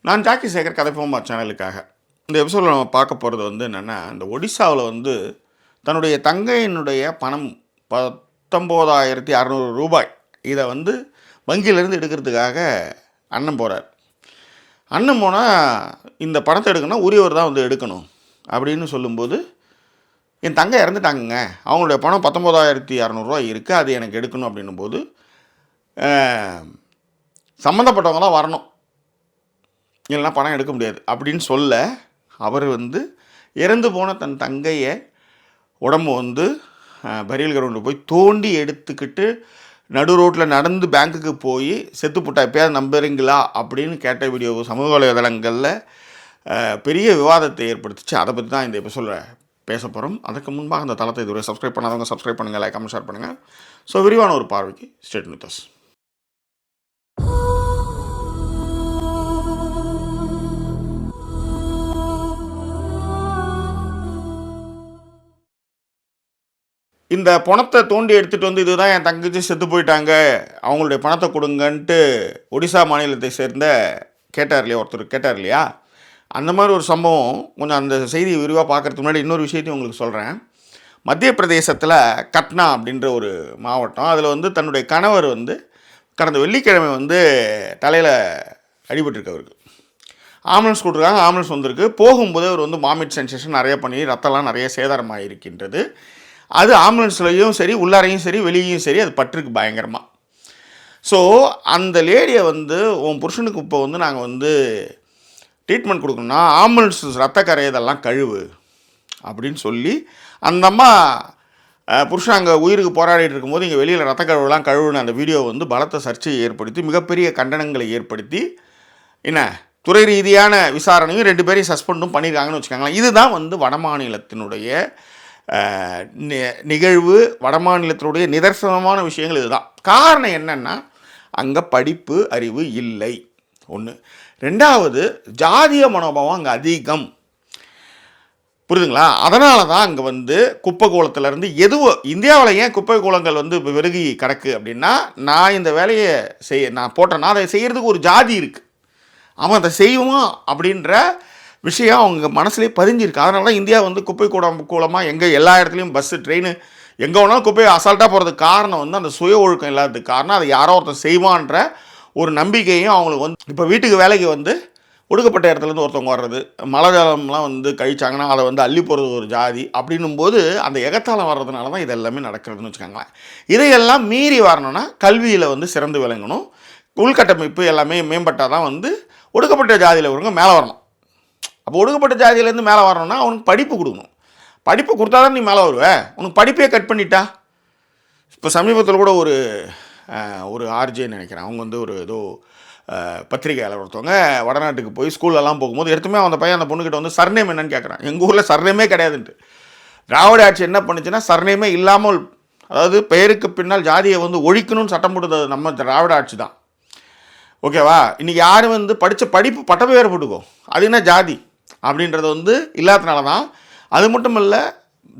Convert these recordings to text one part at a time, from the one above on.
நான் ஜாக்கி சேகர் கதைப்போமா சேனலுக்காக இந்த எபிசோடில் நம்ம பார்க்க போகிறது என்னென்னா, இந்த ஒடிசாவில் தன்னுடைய தங்கையினுடைய பணம் 19,600 ரூபாய் இதை வங்கியிலேருந்து எடுக்கிறதுக்காக அண்ணன் போகிறார். அண்ணன் போனால் இந்த பணத்தை எடுக்கணும்னா உரியவர் தான் எடுக்கணும் அப்படின்னு சொல்லும்போது, என் தங்கை இறந்துட்டாங்கங்க, அவங்களுடைய பணம் 19,600 ரூபாய் இருக்குது, அது எனக்கு எடுக்கணும் அப்படின்னும் போது சம்மந்தப்பட்டவங்க தான் வரணும், இல்லைனா பணம் எடுக்க முடியாது அப்படின்னு சொல்ல, அவர் இறந்து போன தன் தங்கையை உடம்பு பரியல் கிரவுண்டு போய் தோண்டி எடுத்துக்கிட்டு நடு ரோட்டில் நடந்து பேங்க்குக்கு போய் செத்து போட்டா எப்போயாவது நம்புறீங்களா அப்படின்னு கேட்ட வீடியோ சமூக வலைதளங்களில் பெரிய விவாதத்தை ஏற்படுத்திச்சு. அதை பற்றி தான் இந்த எபிசோடில் பேச போகிறோம். அதுக்கு முன்பாக அந்த தளத்தை இதுவரை சப்ஸ்கிரைப் பண்ணாதவங்க சப்ஸ்கிரைப் பண்ணுங்கள், லைக் கமெண்ட் ஷேர் பண்ணுங்கள். ஸோ விரிவான ஒரு பார்வைக்கு ஸ்டேட் வித் அஸ். இந்த பணத்தை தோண்டி எடுத்துகிட்டு இதுதான் என் தங்கச்சி செத்து போயிட்டாங்க, அவங்களுடைய பணத்தை கொடுங்கன்ட்டு ஒடிசா மாநிலத்தை சேர்ந்த ஒருத்தர் கேட்டார் இல்லையா, அந்த மாதிரி ஒரு சம்பவம். கொஞ்சம் அந்த செய்தியை விரிவாக பார்க்குறதுக்கு முன்னாடி இன்னொரு விஷயத்தையும் உங்களுக்கு சொல்கிறேன். மத்திய பிரதேசத்தில் கட்னா அப்படின்ற ஒரு மாவட்டம், அதில் தன்னுடைய கணவர் கடந்த வெள்ளிக்கிழமை தலையில் அடிபட்டிருக்கவருக்கு ஆம்புலன்ஸ் கொடுத்துருக்காங்க. ஆம்புலன்ஸ் வந்திருக்கு. போகும்போது அவர் வாமிட் சென்சேஷன் நிறைய பண்ணி ரத்தம்லாம் நிறைய சேதாரமாக இருக்கின்றது. அது ஆம்புலன்ஸ்லையும் சரி, உள்ளாரையும் சரி, வெளியும் சரி, அது பட்டிருக்கு பயங்கரமாக. ஸோ அந்த லேடியை உன் புருஷனுக்கு இப்போ நாங்கள் ட்ரீட்மெண்ட் கொடுக்கணும்னா ஆம்புலன்ஸ் ரத்தக்கரை இதெல்லாம் கழுவு அப்படின்னு சொல்லி அந்த அம்மா புருஷன் அங்கே உயிருக்கு போராடிட்டு இருக்கும்போது இங்கே வெளியில் ரத்த கழுவுலாம் கழுவுன அந்த வீடியோ பலத்த சர்ச்சையை ஏற்படுத்தி மிகப்பெரிய கண்டனங்களை ஏற்படுத்தி துறை ரீதியான விசாரணையும் 2 பேரையும் சஸ்பெண்டும் பண்ணியிருக்காங்கன்னு வச்சுக்காங்களேன். இதுதான் வடமாநிலத்தினுடைய நிகழ்வு, வடமாநிலத்தினுடைய நிதர்சனமான விஷயங்கள் இதுதான். காரணம் என்னென்னா, அங்கே படிப்பு அறிவு இல்லை ஒன்று. 2வது, ஜாதிய மனோபாவம் அங்கே அதிகம், புரியுதுங்களா? அதனால தான் அங்கே குப்பை கோலத்திலேருந்து எதுவோ, இந்தியாவில் ஏன் குப்பை கோலங்கள் பெருகி கிடக்கு அப்படின்னா, நான் இந்த வேலையை நான் போட்டேன்னா அதை செய்கிறதுக்கு ஒரு ஜாதி இருக்குது, அவன் அதை செய்வான் அப்படின்ற விஷயம் அவங்க மனசுலேயே பதிஞ்சிருக்கு. அதனால தான் இந்தியா குப்பை கூலமாக எங்கே எல்லா இடத்துலையும் பஸ்ஸு ட்ரெயின் எங்கே வேணாலும் குப்பையை அசால்ட்டாக போகிறதுக்கு காரணம் அந்த சுய ஒழுக்கம் இல்லாததுக்கு காரணம் அதை யாரோ ஒருத்தர் செய்வான்ற ஒரு நம்பிக்கையும் அவங்களுக்கு இப்போ வீட்டுக்கு வேலைக்கு ஒடுக்கப்பட்ட இடத்துலேருந்து ஒருத்தவங்க வர்றது, மழை ஜலம்லாம் கழிச்சாங்கன்னா அதை அள்ளி போகிறது ஒரு ஜாதி அப்படின்னும் போது அந்த எகத்தாலம் வர்றதுனால தான் இது எல்லாமே நடக்கிறதுன்னு வச்சுக்கோங்களேன். இதையெல்லாம் மீறி வரணும்னா கல்வியில் சிறந்து விளங்கணும், உள்கட்டமைப்பு எல்லாமே மேம்பட்டால் தான் ஒடுக்கப்பட்ட ஜாதியில் வருங்க மேலே வரணும். அப்போ ஒடுக்கப்பட்ட ஜாதியிலேருந்து மேலே வரணும்னா அவனுக்கு படிப்பு கொடுக்கணும். படிப்பு கொடுத்தா தான் நீ மேலே வருவேன். உனக்கு படிப்பே கட் பண்ணிட்டா. இப்போ சமீபத்தில் கூட ஒரு ஆர்ஜேன்னு நினைக்கிறேன், அவங்க ஒரு ஏதோ பத்திரிகையாளர் ஒருத்தவங்க வடநாட்டுக்கு போய் ஸ்கூல்லலாம் போகும்போது எடுத்துமே அந்த பையன் அந்த பொண்ணுக்கிட்ட சர்நேம் என்னன்னு கேட்குறான். எங்கள் ஊரில் சர்நேமே கிடையாதுன்ட்டு. திராவிட ஆட்சி என்ன பண்ணுச்சுன்னா சர்நேமே இல்லாமல், அதாவது பெயருக்கு பின்னால் ஜாதியை ஒழிக்கணும்னு சட்டம் போட்டது நம்ம திராவிட ஆட்சி தான். ஓகேவா? இன்றைக்கி யாரும் படித்த படிப்பு பட்டமே வேறு போட்டுக்கோ, அது என்ன ஜாதி அப்படின்றது இல்லாதனால தான். அது மட்டும் இல்லை,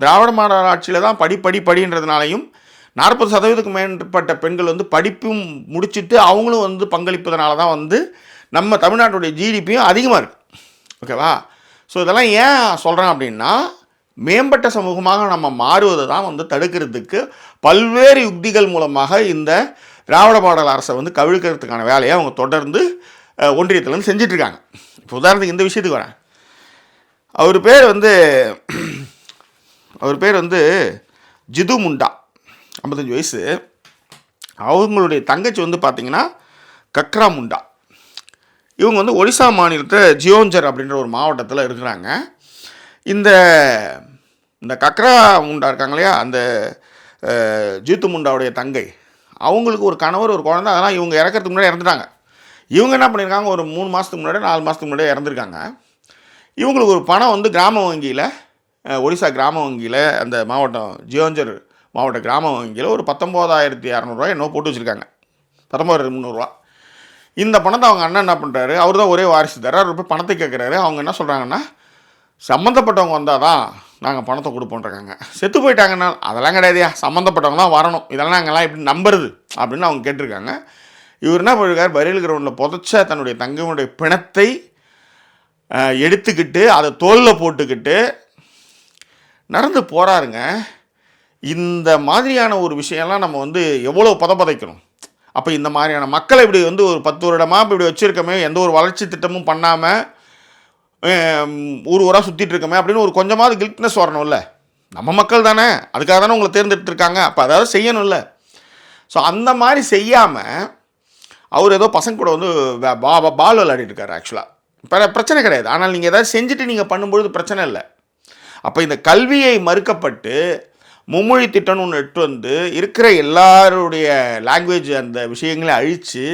திராவிட மாடல் ஆட்சியில் தான் படின்றதுனாலையும் 40% மேற்பட்ட பெண்கள் படிப்பும் முடிச்சுட்டு அவங்களும் பங்களிப்பதனால தான் நம்ம தமிழ்நாட்டுடைய ஜிடிபியும் அதிகமாக இருக்குது. ஓகேவா? ஸோ இதெல்லாம் ஏன் சொல்கிறேன் அப்படின்னா, மேம்பட்ட சமூகமாக நம்ம மாறுவதை தான் தடுக்கிறதுக்கு பல்வேறு யுக்திகள் மூலமாக இந்த திராவிட மாடல் அரசை கவிழ்க்கிறதுக்கான வேலையை அவங்க தொடர்ந்து ஒன்றியத்துலேருந்து செஞ்சிட்ருக்காங்க. இப்போ உதாரணத்துக்கு இந்த விஷயத்துக்கு வரேன். அவர் பேர் ஜிது முண்டா, 55 வயசு. அவங்களுடைய தங்கச்சி பார்த்திங்கன்னா கக்ரா முண்டா. இவங்க ஒடிசா மாநிலத்தில் ஜியோஞ்சர் அப்படின்ற ஒரு மாவட்டத்தில் இருக்கிறாங்க. இந்த கக்ரா முண்டா இருக்காங்க இல்லையா, அந்த ஜித்து முண்டாவுடைய தங்கை, அவங்களுக்கு ஒரு கணவர் ஒரு குழந்தை. அதெல்லாம் இவங்க இறக்கிறதுக்கு முன்னாடி இறந்துட்டாங்க. இவங்க என்ன பண்ணியிருக்காங்க, ஒரு 3 மாதத்துக்கு முன்னாடி 4 மாதத்துக்கு முன்னாடி இறந்துருக்காங்க. இவங்களுக்கு ஒரு பணம் கிராம வங்கியில், ஒடிசா கிராம வங்கியில், அந்த மாவட்டம் ஜியோஞ்சர் மாவட்ட கிராம வங்கியில் ஒரு 19,600 ரூபாய் என்னவோ போட்டு வச்சுருக்காங்க, 19,300 இந்த பணத்தை அவங்க அண்ணன் என்ன பண்ணுறாரு, அவர் தான் ஒரே வாரிசுதார், அவர் போய் பணத்தை கேட்குறாரு. அவங்க என்ன சொல்கிறாங்கன்னா, சம்மந்தப்பட்டவங்க வந்தால் தான் நாங்கள் பணத்தை கொடுப்போன்றாங்க. செத்து போயிட்டாங்கன்னா அதெல்லாம் கிடையாதுயா, சம்மந்தப்பட்டவங்க தான் வரணும், இதெல்லாம் நாங்கள்லாம் எப்படி நம்புறது அப்படின்னு அவங்க கேட்டிருக்காங்க. இவர் என்ன பண்ணியிருக்கார், பரியல் கிரவுண்டில் புதைச்ச தன்னுடைய தங்கையுடைய பிணத்தை எடுத்துக்கிட்டு அதை தோளில் போட்டுக்கிட்டு நடந்து போகிறாருங்க. இந்த மாதிரியான ஒரு விஷயம்லாம் நம்ம வந்து எவ்வளோ பதைக்கணும். அப்போ இந்த மாதிரியான மக்களை இப்படி வந்து ஒரு 10 வருடமாக இப்படி வச்சுருக்கமே, எந்த ஒரு வளர்ச்சி திட்டமும் பண்ணாமல் ஊர் ஊராக சுற்றிட்டு இருக்கமே அப்படின்னு ஒரு கொஞ்சமாவது கில்ட்னஸ் வரணும்ல. நம்ம மக்கள் தானே, அதுக்காக தானே உங்களை தேர்ந்தெடுத்துருக்காங்க, அப்போ அதாவது செய்யணும்ல. ஸோ அந்த மாதிரி செய்யாமல் அவர் ஏதோ பசங்க கூட வந்து பால் விளையாடிட்டு இருக்காரு. ஆக்சுவலாக பிரச்சனை கிடையாது. ஆனால் நீங்கள் ஏதாவது செஞ்சுட்டு நீங்கள் பண்ணும்பொழுது பிரச்சனை இல்லை. அப்போ இந்த கல்வியை மறுக்கப்பட்டு மும்மொழி திட்டம்னு ஒன்று எடுத்து வந்து இருக்கிற எல்லாருடைய லாங்குவேஜ் அந்த விஷயங்களை அழித்து,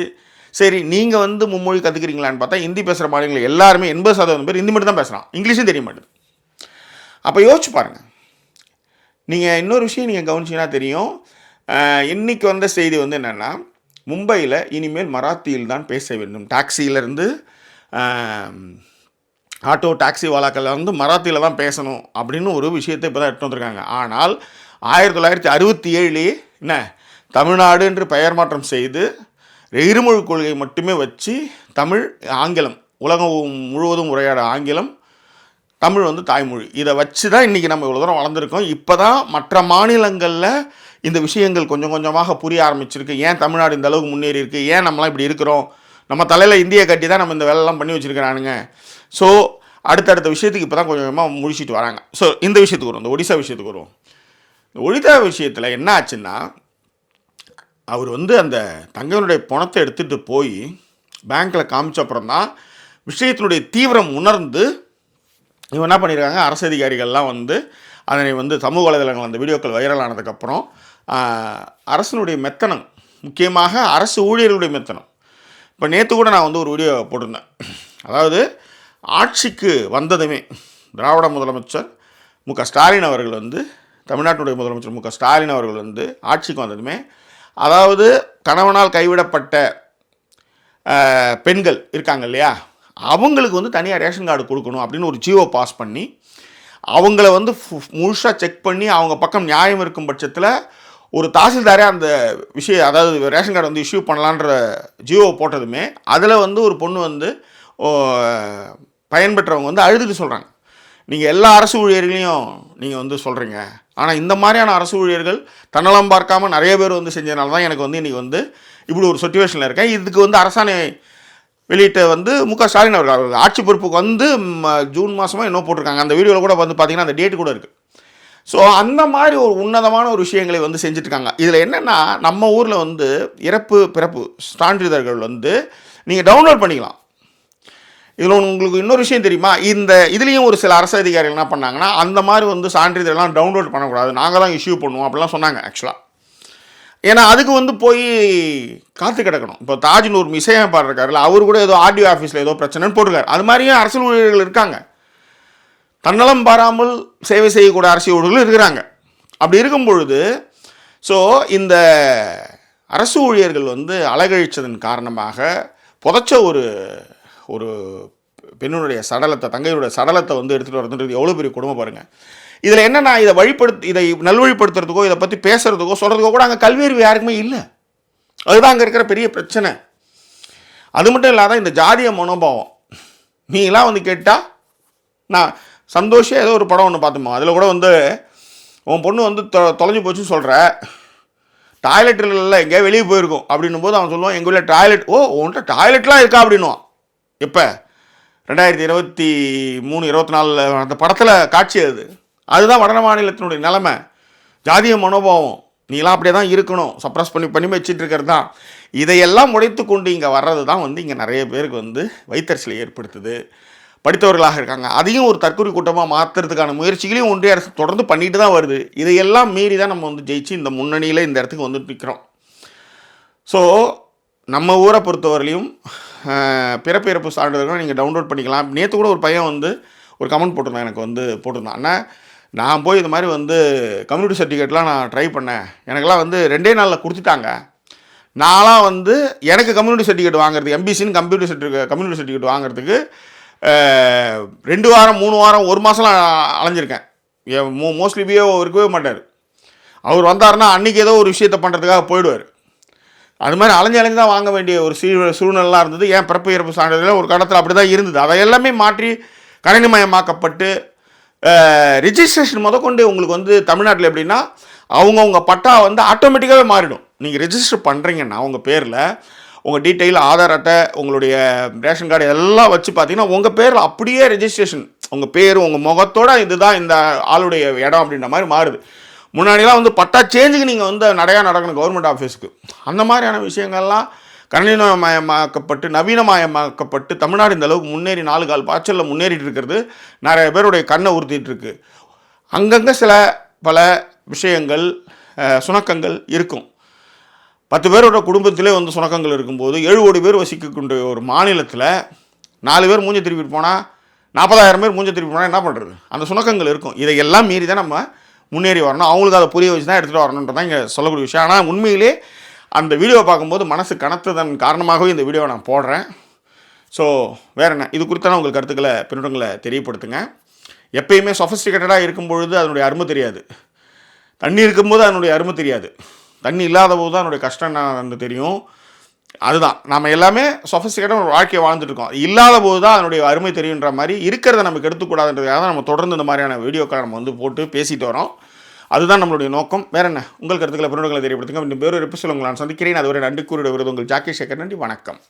சரி நீங்கள் வந்து மும்மொழி கற்றுக்கிறீங்களான்னு பார்த்தா ஹிந்தி பேசுகிற மாநிலங்கள் எல்லாருமே 80% பேர் ஹிந்தி மட்டும் தான் பேசுகிறான், இங்கிலீஷும் தெரிய மாட்டேது. அப்போ யோசிச்சு பாருங்கள். நீங்கள் இன்னொரு விஷயம் நீங்கள் கவனிச்சிங்கன்னா தெரியும். இன்றைக்கி வந்த செய்தி வந்து என்னென்னா, மும்பையில் இனிமேல் மராத்தியில் தான் பேச வேண்டும். டாக்ஸியிலேருந்து ஆட்டோ டாக்ஸி வாலாக்கள் வந்து மராத்தியில் தான் பேசணும் அப்படின்னு ஒரு விஷயத்தை இப்போ தான் எடுத்து வந்திருக்காங்க. ஆனால் 1967 என்ன தமிழ்நாடு என்று பெயர் மாற்றம் செய்து இருமொழி கொள்கை மட்டுமே வச்சு தமிழ் ஆங்கிலம் உலகம் முழுவதும் உரையாட ஆங்கிலம், தமிழ் வந்து தாய்மொழி, இதை வச்சு தான் இன்றைக்கி நம்ம இவ்வளோ தூரம் வளர்ந்துருக்கோம். இப்போ தான் மற்ற மாநிலங்களில் இந்த விஷயங்கள் கொஞ்சம் கொஞ்சமாக புரிய ஆரம்பிச்சிருக்கு. ஏன் தமிழ்நாடு இந்த அளவுக்கு முன்னேறி இருக்குது, ஏன் நம்மளாம் இப்படி இருக்கிறோம், நம்ம தலையில் இந்தியை கட்டி தான் நம்ம இந்த வேலைலாம் பண்ணி வச்சுருக்கிறானுங்க. ஸோ அடுத்தடுத்த விஷயத்துக்கு இப்போ தான் கொஞ்சம் கொஞ்சமாக முடிச்சுட்டு வராங்க. ஸோ இந்த விஷயத்துக்கு வருவோம், இந்த ஒடிசா விஷயத்துக்கு வருவோம். இந்த ஒடிசா விஷயத்தில் என்ன ஆச்சுன்னா, அவர் வந்து அந்த தங்கனுடைய பணத்தை எடுத்துகிட்டு போய் பேங்க்கில் காமிச்ச அப்புறம் தான் விஷயத்தினுடைய தீவிரம் உணர்ந்து இவன் என்ன பண்ணியிருக்காங்க, அரசு அதிகாரிகள்லாம் வந்து அதனை வந்து சமூக வலைதளங்கள் அந்த வீடியோக்கள் வைரல் ஆனதுக்கப்புறம் அரசனுடைய மெத்தனம், முக்கியமாக அரசு ஊழியர்களுடைய மெத்தனம். இப்போ நேற்று கூட நான் வந்து ஒரு வீடியோ போட்டிருந்தேன். அதாவது ஆட்சிக்கு வந்ததுமே திராவிட முதலமைச்சர் மு.க.ஸ்டாலின் அவர்கள் வந்து, தமிழ்நாட்டுடைய முதலமைச்சர் மு.க.ஸ்டாலின் அவர்கள் வந்து ஆட்சிக்கு வந்ததுமே, அதாவது கணவனால் கைவிடப்பட்ட பெண்கள் இருக்காங்க இல்லையா, அவங்களுக்கு வந்து தனியாக ரேஷன் கார்டு கொடுக்கணும் அப்படின்னு ஒரு ஜியோ பாஸ் பண்ணி அவங்கள வந்து முழுசாக செக் பண்ணி அவங்க பக்கம் நியாயம் இருக்கும் பட்சத்தில் ஒரு தாசில்தாரே அந்த விஷயம், அதாவது ரேஷன் கார்டு வந்து இஷ்யூ பண்ணலான்ற ஜியோ போட்டதுமே அதில் வந்து ஒரு பொண்ணு வந்து பயன்பெற்றவங்க வந்து அழுதுட்டு சொல்கிறாங்க, நீங்கள் எல்லா அரசு ஊழியர்களையும் நீங்கள் வந்து சொல்கிறீங்க, ஆனால் இந்த மாதிரியான அரசு ஊழியர்கள் தன்னலம் பார்க்காம நிறைய பேர் வந்து செஞ்சதுனால தான் எனக்கு வந்து இன்றைக்கி வந்து இப்படி ஒரு சிச்சுவேஷனில் இருக்கேன். இதுக்கு வந்து அரசாணை வெளியிட்ட வந்து மு.க.ஸ்டாலின் அவர்கள் ஆட்சி பொறுப்புக்கு வந்து ஜூன் மாதமாக இன்னும் போட்டிருக்காங்க. அந்த வீடியோவில் கூட வந்து பார்த்திங்கன்னா அந்த டேட்டு கூட இருக்குது. ஸோ அந்த மாதிரி ஒரு உன்னதமான ஒரு விஷயங்களை வந்து செஞ்சுட்ருக்காங்க. இதில் என்னென்னா, நம்ம ஊரில் வந்து இறப்பு பிறப்பு சான்றிதழ்கள் வந்து நீங்கள் டவுன்லோட் பண்ணிக்கலாம். இதில் உங்களுக்கு இன்னொரு விஷயம் தெரியுமா, இந்த இதுலேயும் ஒரு சில அரசு அதிகாரிகள் என்ன பண்ணாங்கன்னா, அந்த மாதிரி வந்து சான்றிதழ்லாம் டவுன்லோட் பண்ணக்கூடாது, நாங்கள் தான் இஷ்யூ பண்ணுவோம் அப்படிலாம் சொன்னாங்க. ஆக்சுவலாக ஏன்னா அதுக்கு வந்து போய் காத்து கிடக்கணும். இப்போ தாஜ்னு ஒரு இசையமைப்பாளர் இருக்காருல்ல, அவர் கூட ஏதோ ஆர்டிஓ ஆஃபீஸில் ஏதோ பிரச்சனைன்னு போட்டிருக்காரு. அது மாதிரியும் அரசு ஊழியர்கள் இருக்காங்க, தன்னலம் பாராமல் சேவை செய்யக்கூடிய அரசு ஊழியர்கள் இருக்கிறாங்க. அப்படி இருக்கும் பொழுது ஸோ இந்த அரசு ஊழியர்கள் வந்து அலகழித்ததன் காரணமாக புதைச்ச ஒரு ஒரு பெண்ணுடைய சடலத்தை, தங்கையுடைய சடலத்தை வந்து எடுத்துகிட்டு வரதுன்றது எவ்வளோ பெரிய கொடுமை பாருங்கள். இதில் என்னென்னா, இதை நல்வழிப்படுத்துறதுக்கோ இதை பற்றி பேசுகிறதுக்கோ சொல்கிறதுக்கோ கூட அங்கே கல்வியறிவு யாருக்குமே இல்லை. அதுதான் அங்கே இருக்கிற பெரிய பிரச்சனை. அது மட்டும் இல்லாத இந்த ஜாதிய மனோபாவம், நீங்களாம் வந்து கேட்டால், நான் சந்தோஷம் ஏதோ ஒரு படம் ஒன்று பார்த்துமா, அதில் கூட வந்து உன் பொண்ணு வந்து தொலைஞ்சு போச்சுன்னு சொல்கிற, டாய்லெட்டில் இல்லை எங்கேயா வெளியே போயிருக்கும் அப்படின்னும் போது அவன் சொல்லுவான், எங்கள் வீட்டில் டாய்லெட், ஓ உன்கிட்ட டாய்லெட்லாம் இருக்கா அப்படின்னுவான். எப்போ 2023, 24 அந்த படத்தில் காட்சி அதுதான் வட மாநிலத்தினுடைய நிலைமை. ஜாதிய மனோபாவம், நீலாம் அப்படியே தான் இருக்கணும், சப்ரஸ் பண்ணி வச்சுட்டு இருக்கிறது தான். இதையெல்லாம் உடைத்து கொண்டு இங்கே வர்றது தான் வந்து இங்கே நிறைய பேருக்கு வந்து வைத்தறிச்சலை ஏற்படுத்துது. படித்தவர்களாக இருக்காங்க, அதையும் ஒரு தற்கொலை கூட்டமாக மாற்றுறதுக்கான முயற்சிகளையும் ஒன்றிய அரசு தொடர்ந்து பண்ணிட்டு தான் வருது. இதையெல்லாம் மீறி தான் நம்ம வந்து ஜெயிச்சு இந்த முன்னணியில் இந்த இடத்துக்கு வந்து நிற்கிறோம். ஸோ நம்ம ஊரை பொறுத்தவரையிலையும் பிறப்பு இறப்பு சான்றிதழ்கள் நீங்கள் டவுன்லோட் பண்ணிக்கலாம். நேற்று கூட ஒரு பையன் வந்து ஒரு கமெண்ட் போட்டிருந்தான், எனக்கு வந்து போட்டிருந்தான், ஆனால் நான் போய் இது மாதிரி வந்து கம்யூனிட்டி சர்டிஃபிகேட்லாம் நான் ட்ரை பண்ணேன், எனக்கெல்லாம் வந்து 2 நாளில் கொடுத்துட்டாங்க. நான்லாம் வந்து எனக்கு கம்யூனிட்டி சர்டிஃபிகேட் வாங்குறதுக்கு, எம்பிசின்னு கம்யூனிட்டி சர்டிஃபிகேட் வாங்குறதுக்கு 2 வாரம் 3 வாரம் 1 மாதம்லாம் அலைஞ்சிருக்கேன். மோஸ்ட்லி இருக்கவே மாட்டார். அவர் வந்தார்னா அன்றைக்கி ஏதோ ஒரு விஷயத்தை பண்ணுறதுக்காக போயிடுவார். அது மாதிரி அலைஞ்சு தான் வாங்க வேண்டிய ஒரு சூழ்நிலாம் இருந்தது. ஏன் பிறப்பு இறப்பு சான்றிதழ் ஒரு காலத்தில் அப்படி தான் இருந்தது. அதை எல்லாமே மாற்றி கணினிமயமாக்கப்பட்டு ரிஜிஸ்ட்ரேஷன் முதற்கொண்டு உங்களுக்கு வந்து தமிழ்நாட்டில் எப்படின்னா அவங்கவுங்க பட்டா வந்து ஆட்டோமேட்டிக்காகவே மாறிடும். நீங்கள் ரெஜிஸ்டர் பண்ணுறீங்கன்னா உங்கள் பேரில் உங்கள் டீட்டெயில், ஆதார் அட்டை, உங்களுடைய ரேஷன் கார்டு எல்லாம் வச்சு பார்த்தீங்கன்னா உங்கள் பேரில் அப்படியே ரெஜிஸ்ட்ரேஷன், உங்கள் பேர் உங்கள் முகத்தோட இதுதான் இந்த ஆளுடைய இடம் அப்படின்ற மாதிரி மாறுது. முன்னாடிலாம் வந்து பட்டா சேஞ்சுக்கு நீங்கள் வந்து நடையாக நடக்கணும் கவர்மெண்ட் ஆஃபீஸுக்கு. அந்த மாதிரியான விஷயங்கள்லாம் கணினிமயமாக்கப்பட்டு நவீனமயமாக்கப்பட்டு தமிழ்நாடு இந்த அளவுக்கு முன்னேறி 4 கால் பாய்ச்சலில் முன்னேறிட்டு இருக்கிறது நிறைய பேருடைய கண்ணை உறுத்திட்டு இருக்கு. அங்கங்கே சில பல விஷயங்கள் சுணக்கங்கள் இருக்கும். 10 பேரோட குடும்பத்திலே வந்து சுணக்கங்கள் இருக்கும்போது 7 கோடி பேர் வசிக்கக்கூடிய ஒரு மாநிலத்தில் 4 பேர் மூஞ்ச திருப்பிட்டு போனால் 40,000 பேர் மூஞ்ச திருப்பி போனால் என்ன பண்ணுறது? அந்த சுணக்கங்கள் இருக்கும். இதையெல்லாம் மீறி தான் நம்ம முன்னேறி வரணும். அவங்களுக்கு அதை புரிய வச்சு தான் எடுத்துகிட்டு வரணுன்றதான் இங்கே சொல்லக்கூடிய விஷயம். ஆனால் உண்மையிலே அந்த வீடியோவை பார்க்கும்போது மனசு கனத்ததன் காரணமாகவே இந்த வீடியோவை நான் போடுறேன். ஸோ வேறு என்ன, இது குறித்தான உங்கள் கருத்துக்களை பின்னோட்டங்களை தெரியப்படுத்துங்க. எப்பயுமே சொஃபிஸ்டிகேட்டடாக இருக்கும் பொழுது அதனுடைய அருமை தெரியாது. தண்ணி இருக்கும்போது அதனுடைய அருமை தெரியாது. தண்ணி இல்லாத போது தான் அதனுடைய கஷ்டம் என்ன தெரியும். அதுதான் நம்ம எல்லாமே சொஃபிஸ்டிகேட்டாக ஒரு வாழ்க்கையை வாழ்ந்துட்டுருக்கோம். இல்லாத போது தான் அதனுடைய அருமை தெரியுன்ற மாதிரி இருக்கிறத நமக்கு எடுத்துக்கூடாதுன்றதுக்காக தான் நம்ம தொடர்ந்து இந்த மாதிரியான வீடியோக்களை நம்ம வந்து போட்டு பேசிட்டு வரோம். அதுதான் நம்மளுடைய நோக்கம். வேறு என்ன, உங்கள் கருத்துக்களை பின்னோட்டங்களை தெரியப்படுத்துங்க. இன்னும் வேறு எபிசோட் உங்களை நான் சந்திக்கிறேன். அதுவரை நன்றி கூறிய விருது உங்கள் ஜாக்கி சேகர். நன்றி, வணக்கம்.